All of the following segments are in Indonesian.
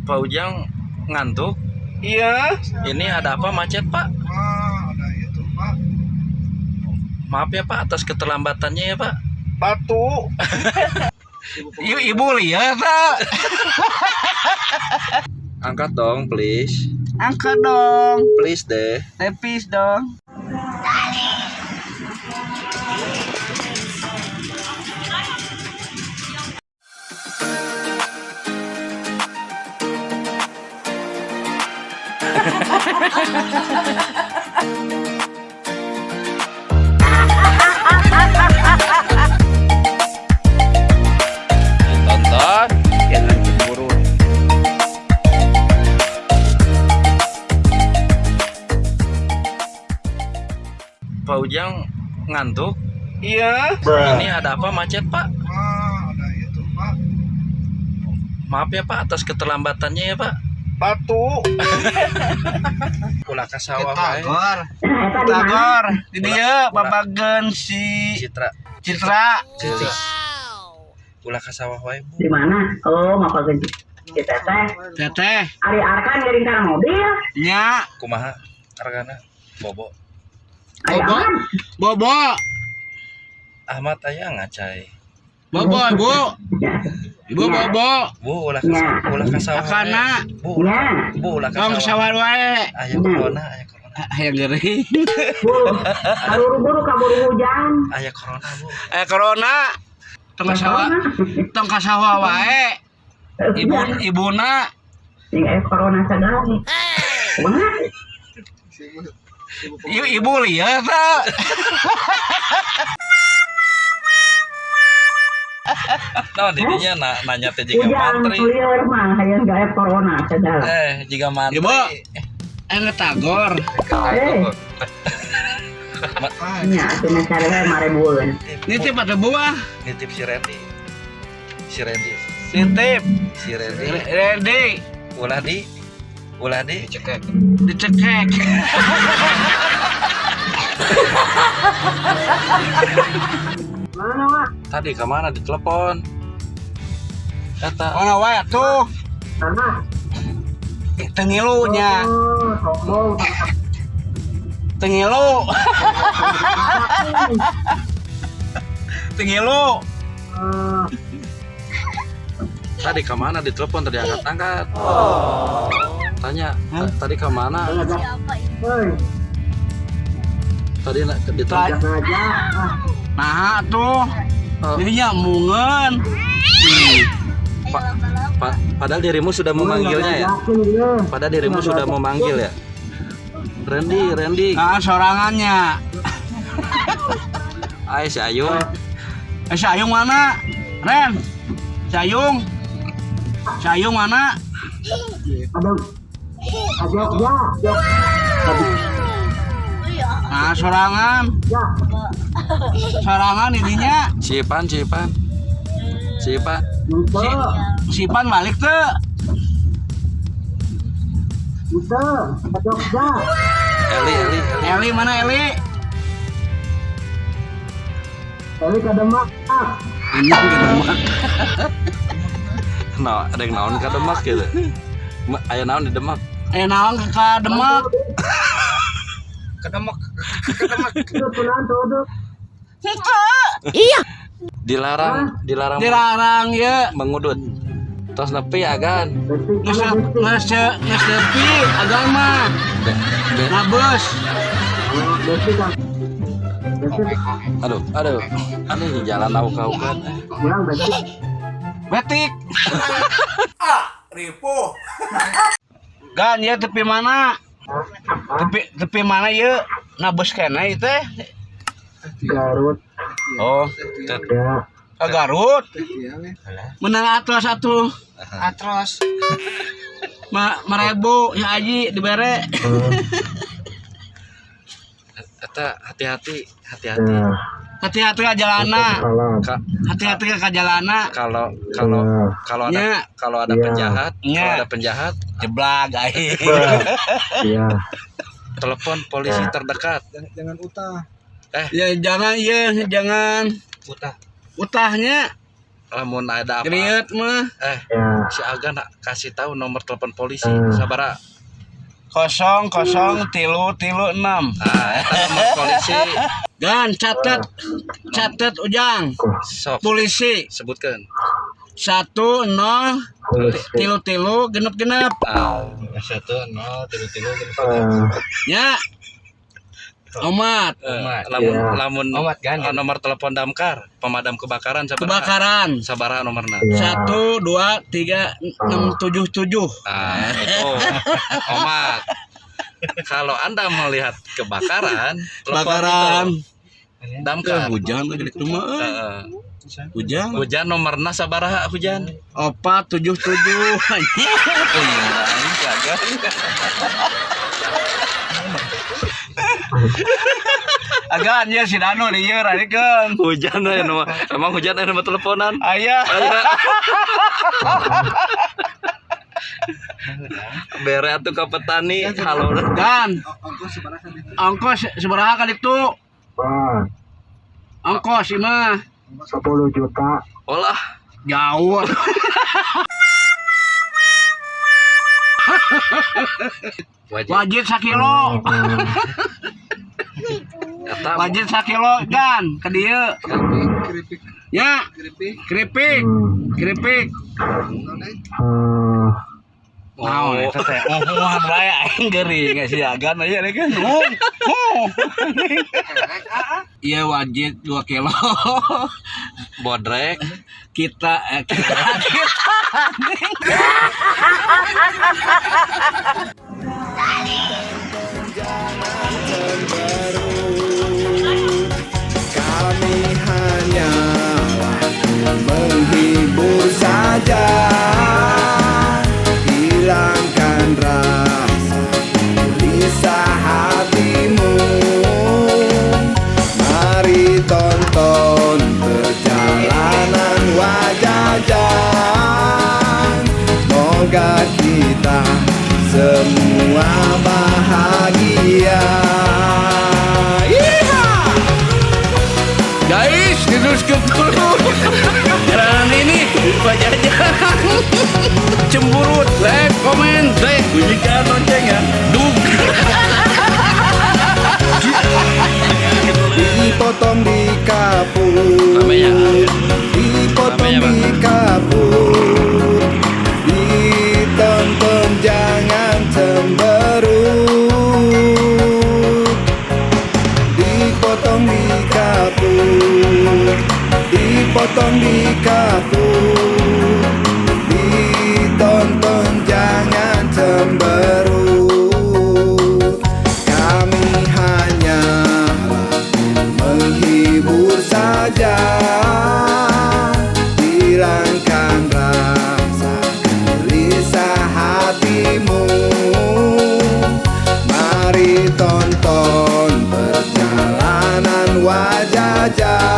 Pak Ujang ngantuk. Iya. Ini ada apa macet, Pak? Ada itu, Pak. Maaf ya, Pak, atas keterlambatannya ya, Pak. Batu. Ibu lihat, Pak. Angkat dong, please. Angkat dong. Please deh. Tepis dong. Tonton. Jangan cemburu. Pak Ujang ngantuk. Iya. Ini ada apa macet, Pak? Ada itu, Pak. Maaf ya, Pak, atas keterlambatannya ya, Pak. Batu. Ulah ka sawah wae. Tagor. Di dia babageun si Citra. Citra. Ulah ka sawah wae, Bu. Di mana? Oh, mau pergi kita teh. Teteh. Ari arkan ngering kana mobil. Nya. Kumaha hargana? Bobo. Ari Bobo. aman. Bobo. Ahmad aya ngacai. Bobo, Bu. Ibu bobo. Bu, ulah Ya. ka sawah. Akana. Bu, Ya. Bu, ulah ka Tong sawah. sawar wae. Aya corona, aya corona. Aya geuring. Bu, buru-buru kaburu hujan. Aya corona, Bu. Corona. Tong ka sawah. Tong ka sawah wae. Ibuna. Sing corona sadari. Kumaha? Ibu lihat, Pak. Nah, didinya nanya teh jiga Hujan mantri. lieur mah hayang gawe corona sadari. Jiga mantri. Ibu. Ngetagor. Nya cenah sareng marebueun. Nitip ada buah. Nitip si Randy. Si Randy. Nitip. Si Randy. Ready. Ulah di cekek. Dicekek. Mana wah? Tadi ke mana ditelepon? Kata Mana wae tuh? Mana? Tengilunya. Oh, sombong. Tengilu. Tengilu. tadi ke mana ditelepon tadi angkat-angkat. Tanya, tadi ke mana? Hei, Tadi ditelepon. ajak aja. Nah tuh. Oh, Jadinya mungen. padahal dirimu sudah memanggilnya ya. Padahal dirimu sudah memanggil ya. Randy. Nah sorangannya. Ay, si Ayung. Si Ayung mana? Ren. Si Ayung. Si Ayung mana? Aduh. Ajak ya. Nah sorangan. Ya. Sorangan ininya. Cipan. Bisa. Sipan balik tuh. Bisa. Ajak ya. Eli. Eli mana Eli? Eli kademak. Ini kedemak. Nah, ada yang naon ka Demak gitu. Aya naon di Demak? Naon ke Demak? Kedemak. Itu punan tuh. Iya. Dilarang Dilarang ya. mengudut. Tos nepi agan. Ngesepi agama. Nabus. Bersih kan. Aduh. Ini jalan auka-aukan. Pulang bersih. Betik. Ripuh. Gan ya tepi mana? Tepi mana ya? Nabus kena itu. Garut. Oh, Ya. Garut. Menang Atros satu. Atros. Marebu ya Aji dibere. Eta hati-hati. Hati-hati ke jalana. Ka- Hati-hati ke jalana. kalau Ya. kalau ada Ya. penjahat, Ya. kalau ada penjahat, Jeblag aing. Iya. telepon polisi terdekat. Jangan utah. Ya jangan. Utah. Utahnya lamun ada apa Geriet mah Ya. si Aga nak kasih tahu nomor telepon polisi sabara 00336. eta nomor polisi Dan catat Ujang. sok Polisi sebutkan 10 tilu genep 10 tilu ya. Omat lamun nomor telepon damkar pemadam kebakaran kebakaran sabaraha nomorna 1 2 3 6 7 7. itu Omat kalau anda melihat kebakaran telepon itu. Damkar Hujan lagi di rumah. Hujan hujan nomorna sabaraha hujan 477. Agaknya si Dano nih ya kan. hujan emang hujan ada nomor teleponan Ayah. bere atuh ka petani halo Dan ongkos seberapa kali itu? Wah, Ongkos mah 10 juta. olah jauh. Wajib sakilo. eta Wajib sakilo dan ke dia. Ya, keripik. Mau eta teh. Mohoan bae aing geuring geus siagan aya kan. Iya wajib 2 kilo. bodrek Kita Kami hanyalah menghibur saja, hilangkan rasa gelisah hatimu. Mari tonton perjalanan Wajajan, moga kita semua bahagia. guys, diteruskan dulu. Jalan ini Wajajan. Cemburut, like, komen, bunyikan lonceng ya. Dug. Dipotong di kapur, namanya dipotong Namanya, di kapur, ditonton jangan cemberut. Dipotong di kapur, dipotong di kapur, ditonton jangan cemberut. Kami hanya menghibur saja, hilangkan rasa gelisah hatimu. Mari tonton perjalanan Wajajan.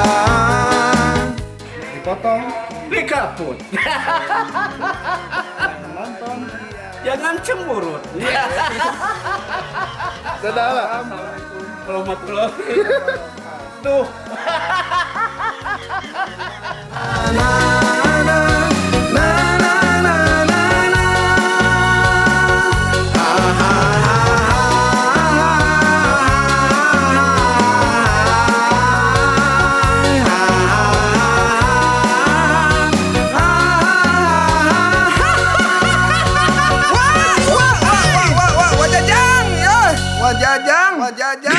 Dipotong Di kaput. Jangan cemburut. Dadah. Selamat pulang. Tuh. Wajajang.